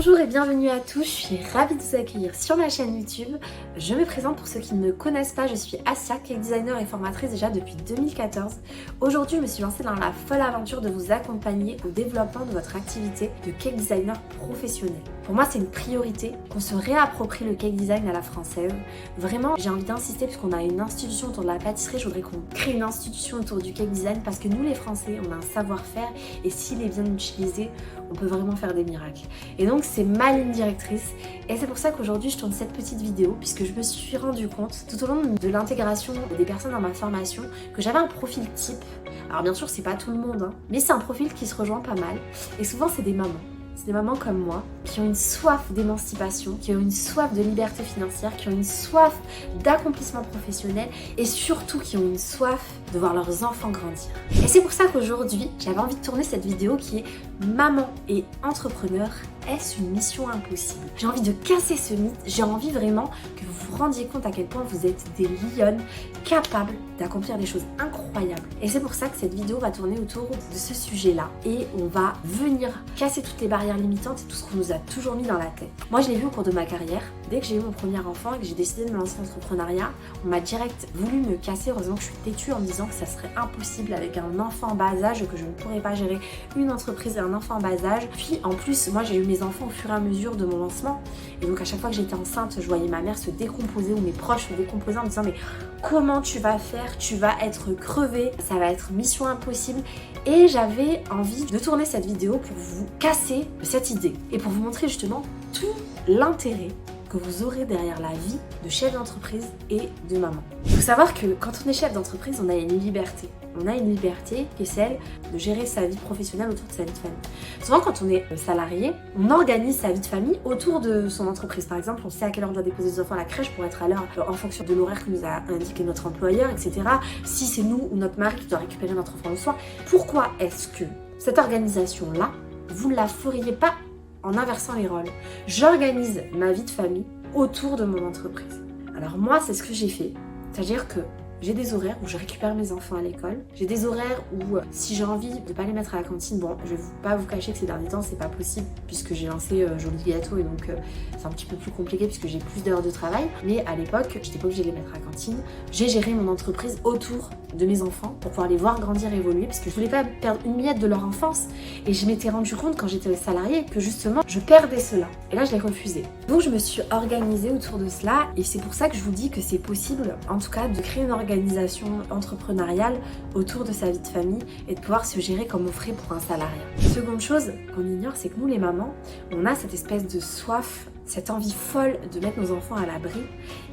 Bonjour et bienvenue à tous, je suis ravie de vous accueillir sur ma chaîne YouTube. Je me présente pour ceux qui ne me connaissent pas, je suis Asia, cake designer et formatrice déjà depuis 2014. Aujourd'hui, je me suis lancée dans la folle aventure de vous accompagner au développement de votre activité de cake designer professionnel. Pour moi, c'est une priorité qu'on se réapproprie le cake design à la française. Vraiment, j'ai envie d'insister puisqu'on a une institution autour de la pâtisserie, je voudrais qu'on crée une institution autour du cake design parce que nous les Français, on a un savoir-faire et s'il est bien utilisé, on peut vraiment faire des miracles. Et donc c'est ma ligne directrice et c'est pour ça qu'aujourd'hui je tourne cette petite vidéo puisque je me suis rendu compte tout au long de l'intégration des personnes dans ma formation que j'avais un profil type. Alors bien sûr c'est pas tout le monde hein, mais c'est un profil qui se rejoint pas mal et souvent c'est des mamans. C'est des mamans comme moi qui ont une soif d'émancipation, qui ont une soif de liberté financière, qui ont une soif d'accomplissement professionnel et surtout qui ont une soif de voir leurs enfants grandir. Et c'est pour ça qu'aujourd'hui, j'avais envie de tourner cette vidéo qui est maman et entrepreneur, est-ce une mission impossible? J'ai envie de casser ce mythe, j'ai envie vraiment que vous vous rendiez compte à quel point vous êtes des lionnes capables d'accomplir des choses incroyables. Et c'est pour ça que cette vidéo va tourner autour de ce sujet-là et on va venir casser toutes les barrières limitantes et tout ce qu'on nous a toujours mis dans la tête. Moi, je l'ai vu au cours de ma carrière. Dès que j'ai eu mon premier enfant et que j'ai décidé de me lancer dans l'entrepreneuriat, on m'a direct voulu me casser. Heureusement que je suis têtue en me disant que ça serait impossible avec un enfant en bas âge, que je ne pourrais pas gérer une entreprise et un enfant en bas âge. Puis en plus, moi j'ai eu mes enfants au fur et à mesure de mon lancement. Et donc à chaque fois que j'étais enceinte, je voyais ma mère se décomposer ou mes proches se décomposer en me disant mais comment tu vas faire? Tu vas être crevée, ça va être mission impossible. Et j'avais envie de tourner cette vidéo pour vous casser cette idée et pour vous montrer justement tout l'intérêt que vous aurez derrière la vie de chef d'entreprise et de maman. Il faut savoir que quand on est chef d'entreprise, on a une liberté. On a une liberté qui est celle de gérer sa vie professionnelle autour de sa vie de famille. Souvent, quand on est salarié, on organise sa vie de famille autour de son entreprise. Par exemple, on sait à quelle heure on doit déposer les enfants à la crèche pour être à l'heure en fonction de l'horaire que nous a indiqué notre employeur, etc. Si c'est nous ou notre mari qui doit récupérer notre enfant le soir, pourquoi est-ce que cette organisation-là, vous ne la feriez pas en inversant les rôles? J'organise ma vie de famille autour de mon entreprise. Alors moi, c'est ce que j'ai fait. C'est-à-dire que j'ai des horaires où je récupère mes enfants à l'école. J'ai des horaires où si j'ai envie de ne pas les mettre à la cantine, bon, je vais pas vous cacher que ces derniers temps, c'est pas possible puisque j'ai lancé Joli Gâteau et donc c'est un petit peu plus compliqué puisque j'ai plus d'heures de travail. Mais à l'époque, j'étais pas obligée de les mettre à la cantine. J'ai géré mon entreprise autour de mes enfants pour pouvoir les voir grandir, évoluer parce que je voulais pas perdre une miette de leur enfance. Et je m'étais rendu compte quand j'étais salariée que justement, je perdais cela. Et là, je l'ai refusé. Donc, je me suis organisée autour de cela et c'est pour ça que je vous dis que c'est possible, en tout cas, de créer une organisation entrepreneuriale autour de sa vie de famille et de pouvoir se gérer comme on ferait pour un salarié. Seconde chose qu'on ignore, c'est que nous, les mamans, on a cette espèce de soif, cette envie folle de mettre nos enfants à l'abri.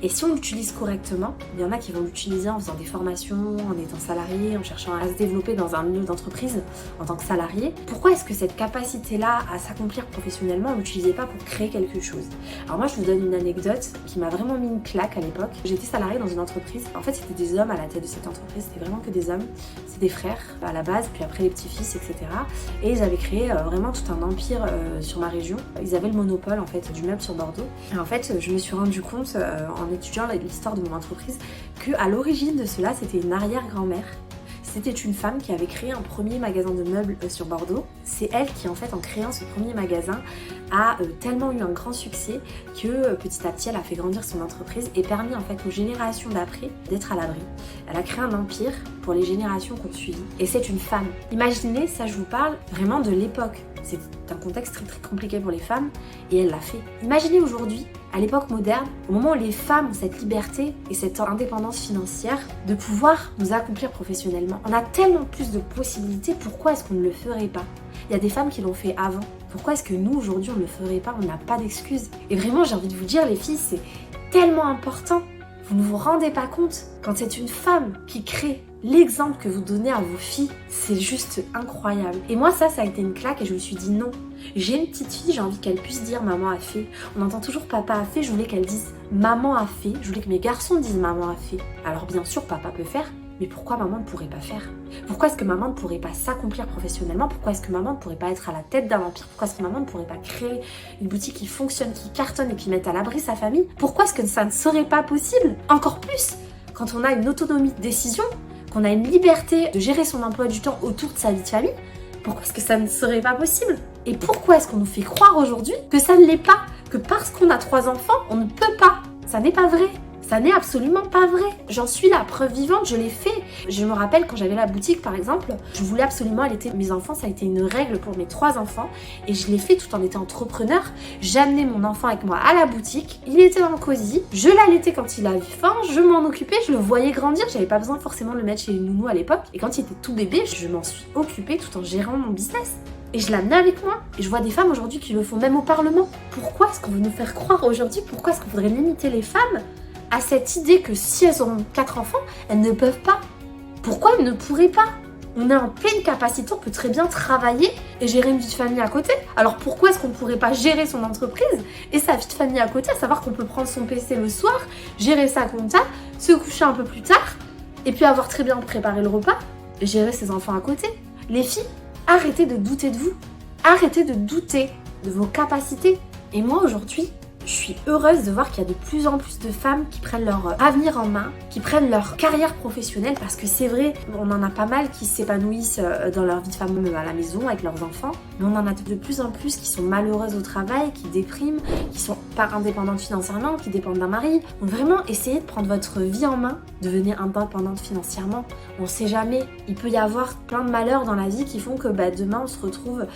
Et si on l'utilise correctement, il y en a qui vont l'utiliser en faisant des formations, en étant salarié, en cherchant à se développer dans un milieu d'entreprise en tant que salarié. Pourquoi est-ce que cette capacité-là à s'accomplir professionnellement, on ne l'utilisait pas pour créer quelque chose? Alors moi, je vous donne une anecdote qui m'a vraiment mis une claque à l'époque. J'étais salariée dans une entreprise. En fait, c'était des hommes à la tête de cette entreprise. C'était vraiment que des hommes. C'est des frères à la base, puis après les petits-fils, etc. Et ils avaient créé vraiment tout un empire sur ma région. Ils avaient le monopole en fait du meuble sur Bordeaux. Et en fait, je me suis rendu compte en étudiant l'histoire de mon entreprise qu'à l'origine de cela, c'était une arrière-grand-mère. C'était une femme qui avait créé un premier magasin de meubles sur Bordeaux. C'est elle qui, en fait, en créant ce premier magasin, a tellement eu un grand succès que petit à petit, elle a fait grandir son entreprise et permis en fait aux générations d'après d'être à l'abri. Elle a créé un empire pour les générations qui ont suivi. Et c'est une femme. Imaginez, ça je vous parle vraiment de l'époque. C'est un contexte très très compliqué pour les femmes et elle l'a fait. Imaginez aujourd'hui, à l'époque moderne, au moment où les femmes ont cette liberté et cette indépendance financière de pouvoir nous accomplir professionnellement. On a tellement plus de possibilités, pourquoi est-ce qu'on ne le ferait pas? Il y a des femmes qui l'ont fait avant. Pourquoi est-ce que nous, aujourd'hui, on ne le ferait pas? On n'a pas d'excuses. Et vraiment, j'ai envie de vous dire, les filles, c'est tellement important. Vous ne vous rendez pas compte quand c'est une femme qui crée l'exemple que vous donnez à vos filles, c'est juste incroyable. Et moi, ça a été une claque et je me suis dit non. J'ai une petite fille, j'ai envie qu'elle puisse dire maman a fait. On entend toujours papa a fait, je voulais qu'elle dise maman a fait. Je voulais que mes garçons disent maman a fait. Alors bien sûr, papa peut faire, mais pourquoi maman ne pourrait pas faire? Pourquoi est-ce que maman ne pourrait pas s'accomplir professionnellement? Pourquoi est-ce que maman ne pourrait pas être à la tête d'un empire? Pourquoi est-ce que maman ne pourrait pas créer une boutique qui fonctionne, qui cartonne et qui mette à l'abri sa famille? Pourquoi est-ce que ça ne serait pas possible? Encore plus quand on a une autonomie de décision, qu'on a une liberté de gérer son emploi du temps autour de sa vie de famille. Pourquoi est-ce que ça ne serait pas possible? Et pourquoi est-ce qu'on nous fait croire aujourd'hui que ça ne l'est pas? Que parce qu'on a 3 enfants, on ne peut pas? Ça n'est pas vrai. Ça n'est absolument pas vrai. J'en suis la preuve vivante, je l'ai fait. Je me rappelle quand j'avais la boutique par exemple, je voulais absolument allaiter mes enfants, ça a été une règle pour mes 3 enfants et je l'ai fait tout en étant entrepreneur. J'amenais mon enfant avec moi à la boutique, il était dans le cosy, je l'allaitais quand il avait faim, je m'en occupais, je le voyais grandir, j'avais pas besoin forcément de le mettre chez les nounous à l'époque et quand il était tout bébé, je m'en suis occupée tout en gérant mon business. Et je l'amenais avec moi. Et je vois des femmes aujourd'hui qui le font même au Parlement. Pourquoi est-ce qu'on veut nous faire croire aujourd'hui? Pourquoi est-ce qu'on voudrait limiter les femmes à cette idée que si elles ont 4 enfants, elles ne peuvent pas? Pourquoi elles ne pourraient pas? On est en pleine capacité, on peut très bien travailler et gérer une vie de famille à côté. Alors pourquoi est-ce qu'on ne pourrait pas gérer son entreprise et sa vie de famille à côté? À savoir qu'on peut prendre son PC le soir, gérer sa compta, se coucher un peu plus tard et puis avoir très bien préparé le repas et gérer ses enfants à côté. Les filles, arrêtez de douter de vous. Arrêtez de douter de vos capacités. Et moi aujourd'hui, je suis heureuse de voir qu'il y a de plus en plus de femmes qui prennent leur avenir en main, qui prennent leur carrière professionnelle parce que c'est vrai, on en a pas mal qui s'épanouissent dans leur vie de femme à la maison avec leurs enfants, mais on en a de plus en plus qui sont malheureuses au travail, qui dépriment, qui sont pas indépendantes financièrement, qui dépendent d'un mari. Donc vraiment, essayez de prendre votre vie en main, devenir indépendante financièrement. On sait jamais, il peut y avoir plein de malheurs dans la vie qui font que demain on se retrouve,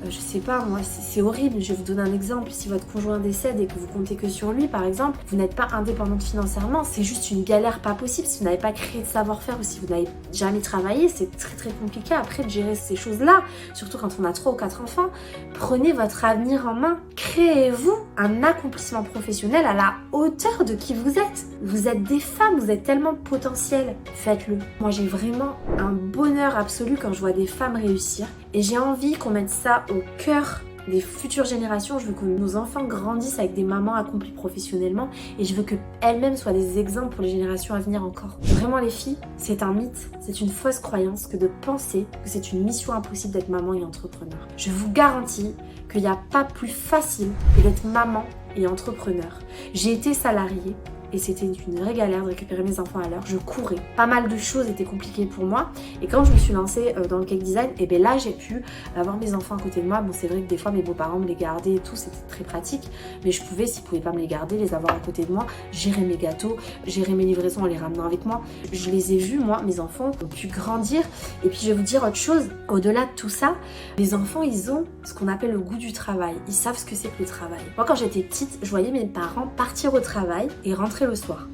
je sais pas moi, c'est horrible. Je vais vous donner un exemple. Si votre conjoint décède et que vous comptez que sur lui par exemple, vous n'êtes pas indépendante financièrement, c'est juste une galère pas possible. Si vous n'avez pas créé de savoir-faire ou si vous n'avez jamais travaillé, c'est très très compliqué après de gérer ces choses-là, surtout quand on a 3 ou 4 enfants. Prenez votre avenir en main, créez-vous un accomplissement professionnel à la hauteur de qui vous êtes. Vous êtes des femmes, vous êtes tellement potentielles, faites-le. Moi j'ai vraiment un bonheur absolu quand je vois des femmes réussir et j'ai envie qu'on mette ça au cœur des futures générations. Je veux que nos enfants grandissent avec des mamans accomplies professionnellement et je veux qu'elles-mêmes soient des exemples pour les générations à venir encore. Vraiment les filles, c'est un mythe, c'est une fausse croyance que de penser que c'est une mission impossible d'être maman et entrepreneur. Je vous garantis qu'il n'y a pas plus facile que d'être maman et entrepreneur. J'ai été salariée et c'était une vraie galère de récupérer mes enfants à l'heure. Je courais. Pas mal de choses étaient compliquées pour moi. Et quand je me suis lancée dans le cake design, et bien là j'ai pu avoir mes enfants à côté de moi. Bon, c'est vrai que des fois mes beaux-parents me les gardaient et tout, c'était très pratique. Mais je pouvais, s'ils ne pouvaient pas me les garder, les avoir à côté de moi, gérer mes gâteaux, gérer mes livraisons en les ramenant avec moi. Je les ai vus, moi, mes enfants ont pu grandir. Et puis je vais vous dire autre chose, au-delà de tout ça, les enfants, ils ont ce qu'on appelle le goût du travail. Ils savent ce que c'est que le travail. Moi, quand j'étais petite, je voyais mes parents partir au travail et rentrer le soir.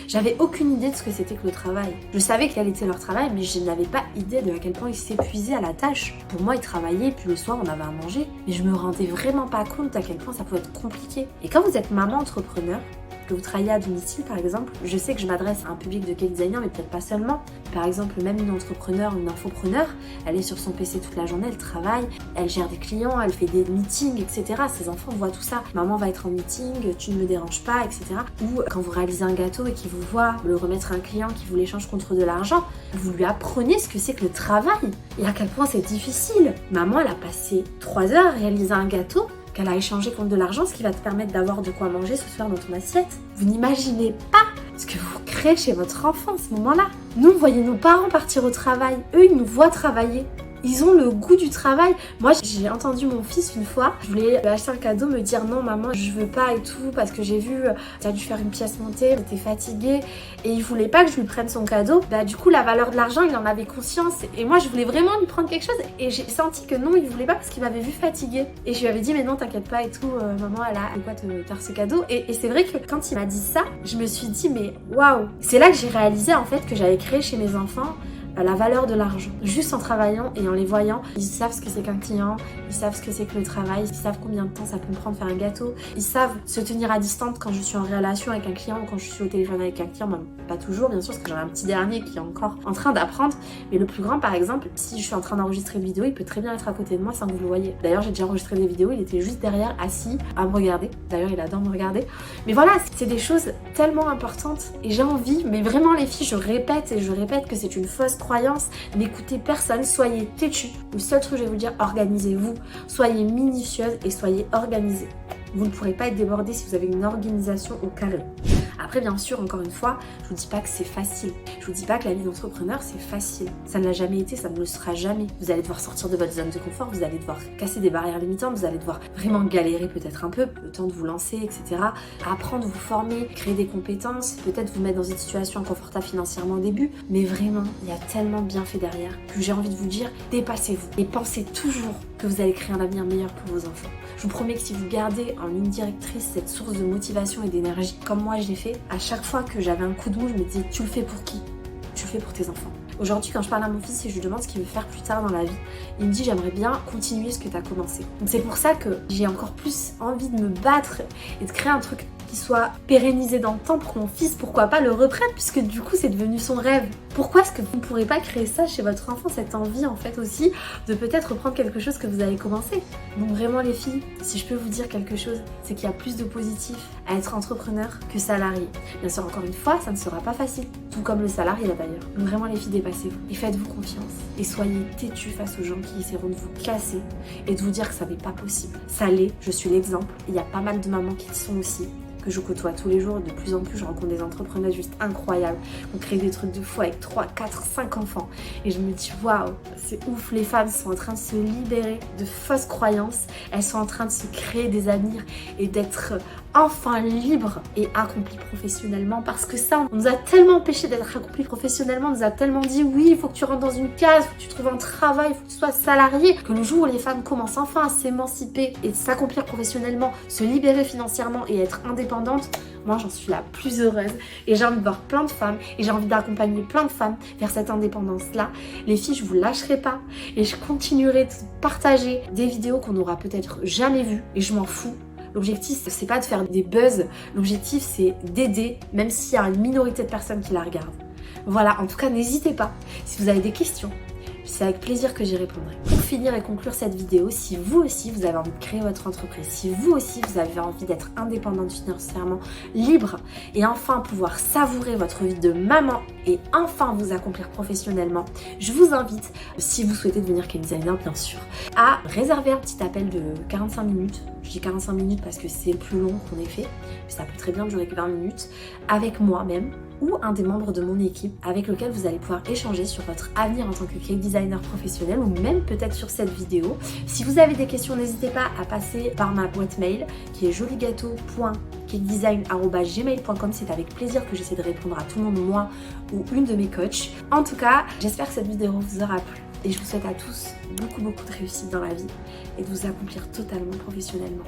J'avais aucune idée de ce que c'était que le travail. Je savais quel était leur travail, mais je n'avais pas idée de à quel point ils s'épuisaient à la tâche. Pour moi, ils travaillaient, puis le soir, on avait à manger. Mais je me rendais vraiment pas compte à quel point ça pouvait être compliqué. Et quand vous êtes maman entrepreneur, que vous travaillez à domicile par exemple, je sais que je m'adresse à un public de cake designer, mais peut-être pas seulement. Par exemple, même une entrepreneur, une infopreneur, elle est sur son PC toute la journée, elle travaille, elle gère des clients, elle fait des meetings, etc. Ses enfants voient tout ça. Maman va être en meeting, tu ne me déranges pas, etc. Ou quand vous réalisez un gâteau et qu'il vous voit le remettre à un client qui vous l'échange contre de l'argent, vous lui apprenez ce que c'est que le travail et à quel point c'est difficile. Maman, elle a passé 3 heures à réaliser un gâteau qu'elle a échangé contre de l'argent, ce qui va te permettre d'avoir de quoi manger ce soir dans ton assiette. Vous n'imaginez pas ce que vous créez chez votre enfant à ce moment-là. Nous, voyez nos parents partir au travail. Eux, ils nous voient travailler. Ils ont le goût du travail. Moi, j'ai entendu mon fils une fois, je voulais lui acheter un cadeau, me dire non maman, je veux pas et tout, parce que j'ai vu, t'as dû faire une pièce montée, t'es fatiguée, et il voulait pas que je lui prenne son cadeau. Du coup, la valeur de l'argent, il en avait conscience, et moi, je voulais vraiment lui prendre quelque chose, et j'ai senti que non, il voulait pas parce qu'il m'avait vu fatiguée. Et je lui avais dit, mais non, t'inquiète pas et tout, maman, elle a de quoi te faire ce cadeau. Et c'est vrai que quand il m'a dit ça, je me suis dit, mais waouh! C'est là que j'ai réalisé en fait que j'avais créé chez mes enfants la valeur de l'argent. Juste en travaillant et en les voyant, ils savent ce que c'est qu'un client, ils savent ce que c'est que le travail, ils savent combien de temps ça peut me prendre de faire un gâteau, ils savent se tenir à distance quand je suis en relation avec un client ou quand je suis au téléphone avec un client, même pas toujours bien sûr, parce que j'en ai un petit dernier qui est encore en train d'apprendre, mais le plus grand par exemple, si je suis en train d'enregistrer une vidéo, il peut très bien être à côté de moi sans que vous le voyez. D'ailleurs j'ai déjà enregistré des vidéos, il était juste derrière, assis, à me regarder, d'ailleurs il adore me regarder, mais voilà, c'est des choses tellement importantes et j'ai envie, mais vraiment les filles, je répète et je répète que c'est une fausse croyance. N'écoutez personne, soyez têtus. Le seul truc que je vais vous dire, organisez-vous, soyez minutieuse et soyez organisée. Vous ne pourrez pas être débordé si vous avez une organisation au carré. Après bien sûr, encore une fois, je vous dis pas que c'est facile. Je vous dis pas que la vie d'entrepreneur c'est facile. Ça ne l'a jamais été, ça ne le sera jamais. Vous allez devoir sortir de votre zone de confort, vous allez devoir casser des barrières limitantes, vous allez devoir vraiment galérer peut-être un peu, le temps de vous lancer, etc. Apprendre, vous former, créer des compétences, peut-être vous mettre dans une situation inconfortable financièrement au début, mais vraiment, il y a tellement de bienfaits derrière que j'ai envie de vous dire, dépassez-vous et pensez toujours que vous allez créer un avenir meilleur pour vos enfants. Je vous promets que si vous gardez en ligne directrice cette source de motivation et d'énergie, comme moi je l'ai fait, à chaque fois que j'avais un coup de mou, je me disais, tu le fais pour qui? Tu le fais pour tes enfants. Aujourd'hui, quand je parle à mon fils et je lui demande ce qu'il veut faire plus tard dans la vie, il me dit j'aimerais bien continuer ce que tu as commencé. Donc c'est pour ça que j'ai encore plus envie de me battre et de créer un truc qui soit pérennisé dans le temps pour que mon fils, pourquoi pas, le reprenne, puisque du coup c'est devenu son rêve. Pourquoi est-ce que vous ne pourrez pas créer ça chez votre enfant, cette envie en fait aussi de peut-être reprendre quelque chose que vous avez commencé? Donc vraiment les filles, si je peux vous dire quelque chose, c'est qu'il y a plus de positif à être entrepreneur que salarié. Bien sûr, encore une fois, ça ne sera pas facile, tout comme le salarié là d'ailleurs. Donc vraiment les filles, dépassez-vous et faites-vous confiance et soyez têtus face aux gens qui essaieront de vous casser et de vous dire que ça n'est pas possible. Ça l'est, je suis l'exemple, il y a pas mal de mamans qui le sont aussi, que je côtoie tous les jours. De plus en plus, je rencontre des entrepreneurs juste incroyables. On crée des trucs de fou avec 3, 4, 5 enfants. Et je me dis, waouh, c'est ouf, les femmes sont en train de se libérer de fausses croyances. Elles sont en train de se créer des avenirs et d'être enfin libres et accomplies professionnellement. Parce que ça, on nous a tellement empêché d'être accomplis professionnellement. On nous a tellement dit, oui, il faut que tu rentres dans une case, il faut que tu trouves un travail, il faut que tu sois salarié. Que le jour où les femmes commencent enfin à s'émanciper et de s'accomplir professionnellement, se libérer financièrement et être indépendantes, moi j'en suis la plus heureuse et j'ai envie de voir plein de femmes et j'ai envie d'accompagner plein de femmes vers cette indépendance là. Les filles, je vous lâcherai pas et je continuerai de partager des vidéos qu'on n'aura peut-être jamais vues et je m'en fous. L'objectif c'est pas de faire des buzz, l'objectif c'est d'aider même s'il y a une minorité de personnes qui la regardent. Voilà, en tout cas n'hésitez pas, si vous avez des questions, c'est avec plaisir que j'y répondrai. Pour finir et conclure cette vidéo, si vous aussi vous avez envie de créer votre entreprise, si vous aussi vous avez envie d'être indépendante financièrement, libre et enfin pouvoir savourer votre vie de maman et enfin vous accomplir professionnellement, je vous invite, si vous souhaitez devenir cake designer bien sûr, à réserver un petit appel de 45 minutes. Je dis 45 minutes parce que c'est le plus long qu'on ait fait, mais ça peut très bien durer que 20 minutes, avec moi-même ou un des membres de mon équipe avec lequel vous allez pouvoir échanger sur votre avenir en tant que cake designer professionnel ou même peut-être sur cette vidéo. Si vous avez des questions, n'hésitez pas à passer par ma boîte mail qui est joligâteau.cakedesign@gmail.com. C'est avec plaisir que j'essaie de répondre à tout le monde, moi ou une de mes coachs. En tout cas, j'espère que cette vidéo vous aura plu et je vous souhaite à tous beaucoup de réussite dans la vie et de vous accomplir totalement professionnellement.